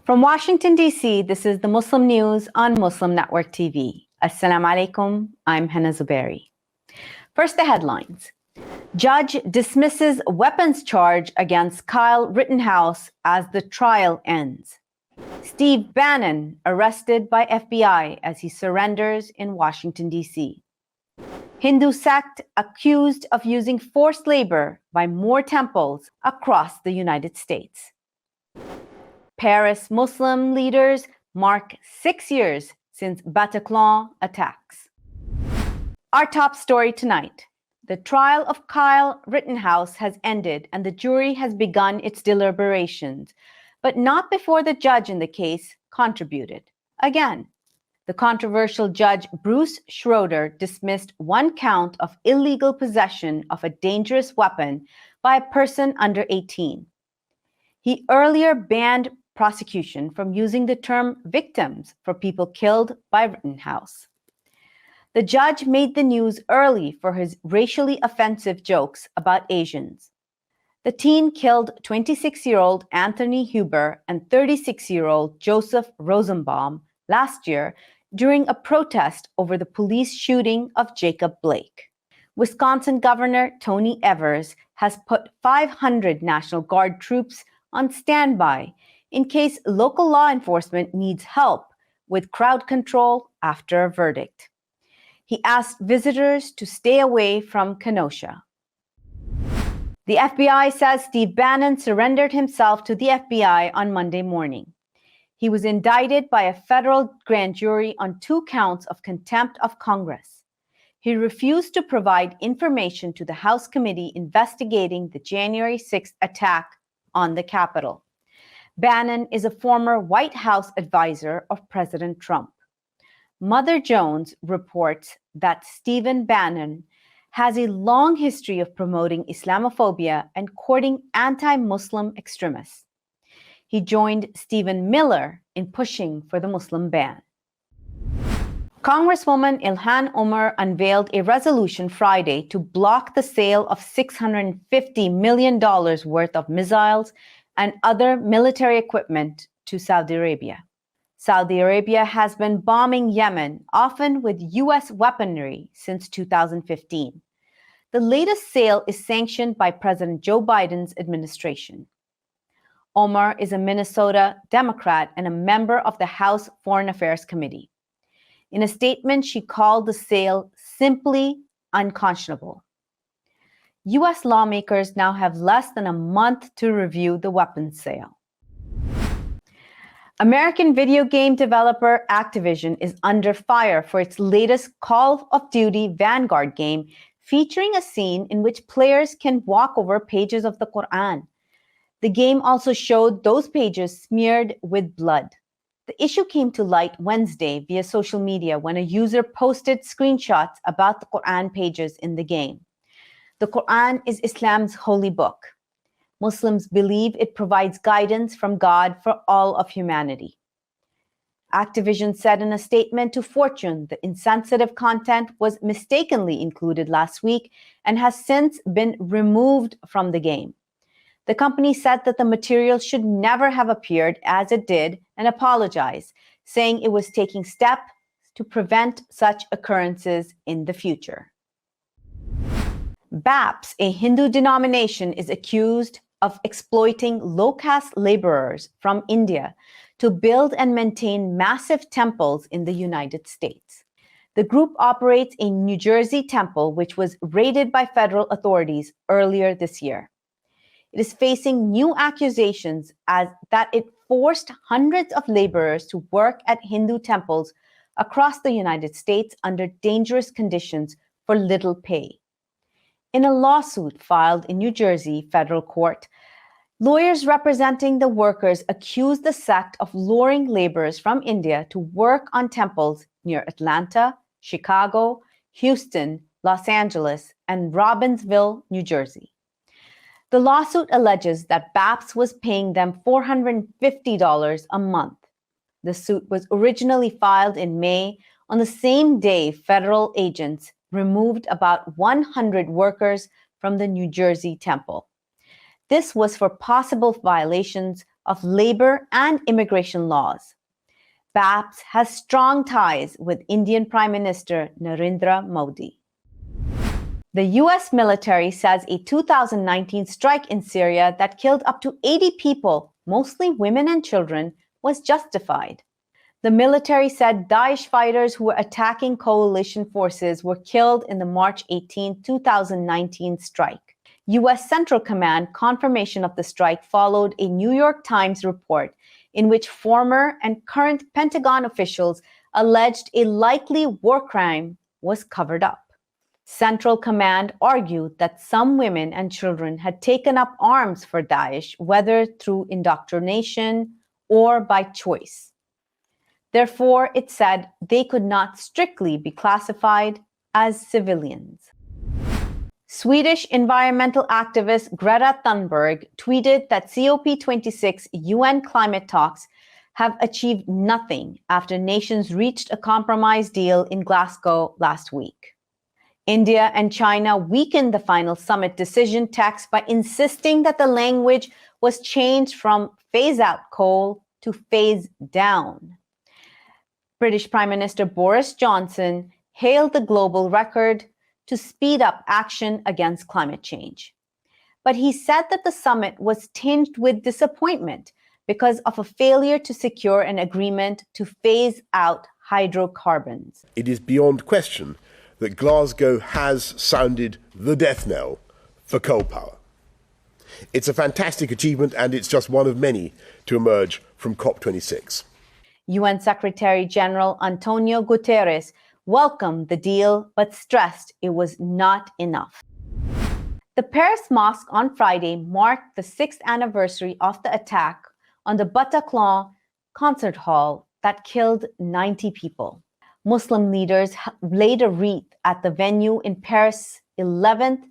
From Washington, D.C., this is the Muslim News on Muslim Network TV. Assalamu alaikum, I'm Hena Zuberi. First, the headlines. Judge dismisses weapons charge against Kyle Rittenhouse as the trial ends. Steve Bannon arrested by FBI as he surrenders in Washington, D.C. Hindu sect accused of using forced labor by more temples across the United States. Paris Muslim leaders mark 6 years since Bataclan attacks. Our top story tonight. The trial of Kyle Rittenhouse has ended and the jury has begun its deliberations, but not before the judge in the case contributed. Again, the controversial judge Bruce Schroeder dismissed one count of illegal possession of a dangerous weapon by a person under 18. He earlier banned prosecution from using the term victims for people killed by Rittenhouse. The judge made the news early for his racially offensive jokes about Asians. The teen killed 26-year-old Anthony Huber and 36-year-old Joseph Rosenbaum last year during a protest over the police shooting of Jacob Blake. Wisconsin Governor Tony Evers has put 500 National Guard troops on standby in case local law enforcement needs help with crowd control after a verdict. He asked visitors to stay away from Kenosha. The FBI says Steve Bannon surrendered himself to the FBI on Monday morning. He was indicted by a federal grand jury on 2 counts of contempt of Congress. He refused to provide information to the House committee investigating the January 6th attack on the Capitol. Bannon is a former White House advisor of President Trump. Mother Jones reports that Stephen Bannon has a long history of promoting Islamophobia and courting anti-Muslim extremists. He joined Stephen Miller in pushing for the Muslim ban. Congresswoman Ilhan Omar unveiled a resolution Friday to block the sale of $650 million worth of missiles and other military equipment to Saudi Arabia. Saudi Arabia has been bombing Yemen, often with U.S. weaponry, since 2015. The latest sale is sanctioned by President Joe Biden's administration. Omar is a Minnesota Democrat and a member of the House Foreign Affairs Committee. In a statement, she called the sale simply unconscionable. U.S. lawmakers now have less than a month to review the weapons sale. American video game developer Activision is under fire for its latest Call of Duty Vanguard game, featuring a scene in which players can walk over pages of the Quran. The game also showed those pages smeared with blood. The issue came to light Wednesday via social media when a user posted screenshots about the Quran pages in the game. The Quran is Islam's holy book. Muslims believe it provides guidance from God for all of humanity. Activision said in a statement to Fortune the insensitive content was mistakenly included last week and has since been removed from the game. The company said that the material should never have appeared as it did and apologized, saying it was taking steps to prevent such occurrences in the future. BAPS, a Hindu denomination, is accused of exploiting low-caste laborers from India to build and maintain massive temples in the United States. The group operates a New Jersey temple which was raided by federal authorities earlier this year. It is facing new accusations that it forced hundreds of laborers to work at Hindu temples across the United States under dangerous conditions for little pay. In a lawsuit filed in New Jersey federal court, lawyers representing the workers accused the sect of luring laborers from India to work on temples near Atlanta, Chicago, Houston, Los Angeles, and Robbinsville, New Jersey. The lawsuit alleges that BAPS was paying them $450 a month. The suit was originally filed in May, on the same day federal agents removed about 100 workers from the New Jersey temple. This was for possible violations of labor and immigration laws. BAPS has strong ties with Indian Prime Minister Narendra Modi. The US military says a 2019 strike in Syria that killed up to 80 people, mostly women and children, was justified. The military said Daesh fighters who were attacking coalition forces were killed in the March 18, 2019 strike. US Central Command confirmation of the strike followed a New York Times report in which former and current Pentagon officials alleged a likely war crime was covered up. Central Command argued that some women and children had taken up arms for Daesh, whether through indoctrination or by choice. Therefore, it said they could not strictly be classified as civilians. Swedish environmental activist Greta Thunberg tweeted that COP26 UN climate talks have achieved nothing after nations reached a compromise deal in Glasgow last week. India and China weakened the final summit decision text by insisting that the language was changed from phase out coal to phase down. British Prime Minister Boris Johnson hailed the global record to speed up action against climate change. But he said that the summit was tinged with disappointment because of a failure to secure an agreement to phase out hydrocarbons. It is beyond question that Glasgow has sounded the death knell for coal power. It's a fantastic achievement, and it's just one of many to emerge from COP26. UN Secretary General Antonio Guterres welcomed the deal, but stressed it was not enough. The Paris mosque on Friday marked the 6th anniversary of the attack on the Bataclan concert hall that killed 90 people. Muslim leaders laid a wreath at the venue in Paris' 11th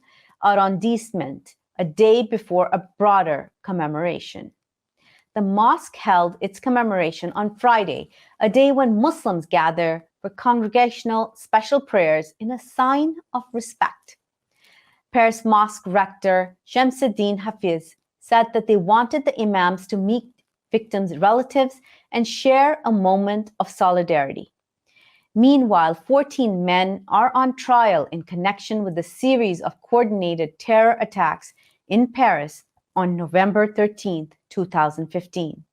arrondissement, a day before a broader commemoration. The mosque held its commemoration on Friday, a day when Muslims gather for congregational special prayers in a sign of respect. Paris Mosque rector Shamsuddin Hafiz said that they wanted the imams to meet victims' relatives and share a moment of solidarity. Meanwhile, 14 men are on trial in connection with a series of coordinated terror attacks in Paris on November 13, 2015.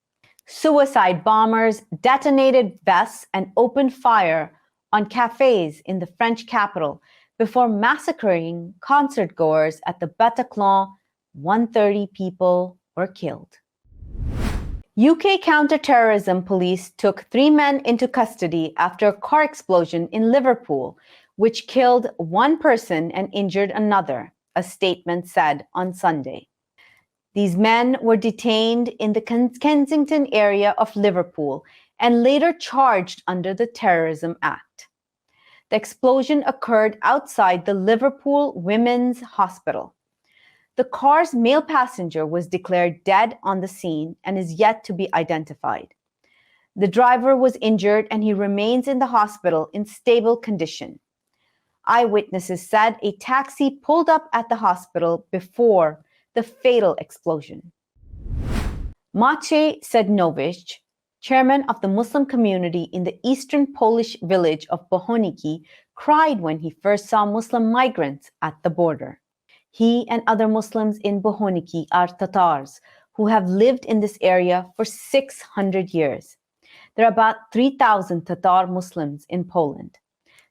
Suicide bombers detonated vests and opened fire on cafes in the French capital before massacring concertgoers at the Bataclan. 130 people were killed. UK counter-terrorism police took 3 men into custody after a car explosion in Liverpool, which killed 1 person and injured another, a statement said on Sunday. These men were detained in the Kensington area of Liverpool and later charged under the Terrorism Act. The explosion occurred outside the Liverpool Women's Hospital. The car's male passenger was declared dead on the scene and is yet to be identified. The driver was injured and he remains in the hospital in stable condition. Eyewitnesses said a taxi pulled up at the hospital before the fatal explosion. Maciej Sednowicz, chairman of the Muslim community in the eastern Polish village of Bohoniki, cried when he first saw Muslim migrants at the border. He and other Muslims in Bohoniki are Tatars who have lived in this area for 600 years. There are about 3,000 Tatar Muslims in Poland.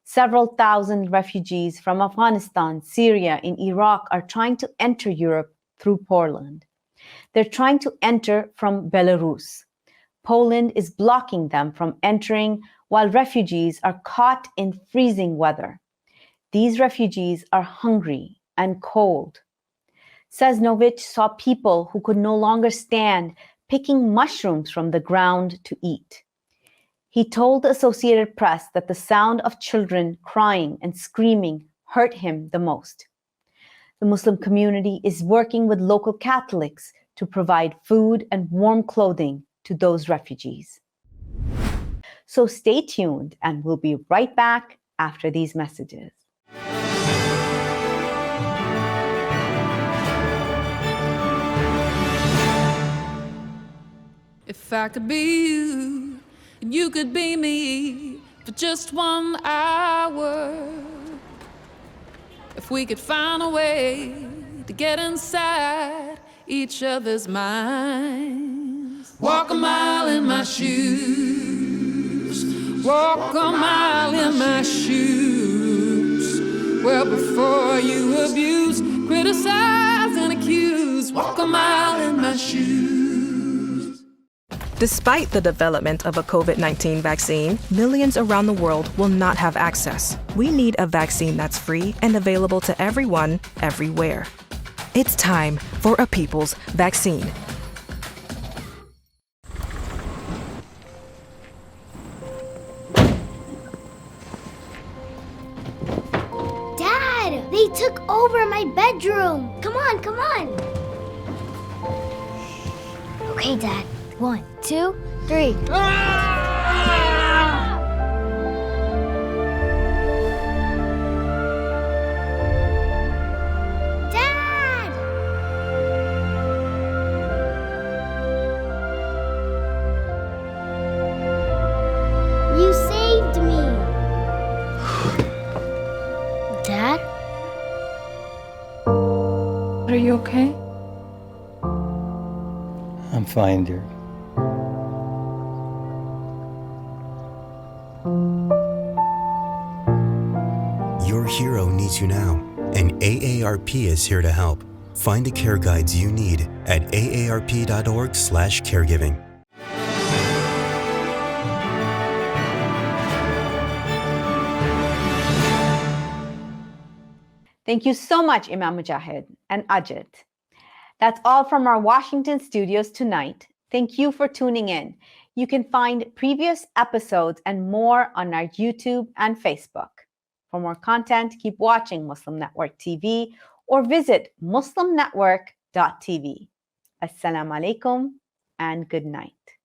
Several thousand refugees from Afghanistan, Syria, and Iraq are trying to enter Europe through Poland. They're trying to enter from Belarus. Poland is blocking them from entering while refugees are caught in freezing weather. These refugees are hungry and cold. Sednowicz saw people who could no longer stand picking mushrooms from the ground to eat. He told the Associated Press that the sound of children crying and screaming hurt him the most. The Muslim community is working with local Catholics to provide food and warm clothing to those refugees. So stay tuned and we'll be right back after these messages. If I could be you, and you could be me for just 1 hour. If we could find a way to get inside each other's minds. Walk a mile in my shoes. Walk a mile in my shoes. Well, before you abuse, criticize, and accuse. Walk a mile in my shoes. Despite the development of a COVID-19 vaccine, millions around the world will not have access. We need a vaccine that's free and available to everyone, everywhere. It's time for a people's vaccine. Dad, they took over my bedroom. Come on, come on. Okay, Dad. 1, 2, 3. Dad! You saved me. Dad? Are you okay? I'm fine, dear. Your hero needs you now, and AARP is here to help. Find the care guides you need at aarp.org/caregiving. Thank you so much, Imam Mujahid and Ajit. That's all from our Washington studios tonight. Thank you for tuning in. You can find previous episodes and more on our YouTube and Facebook. For more content, keep watching Muslim Network TV or visit muslimnetwork.tv. Assalamu alaikum and good night.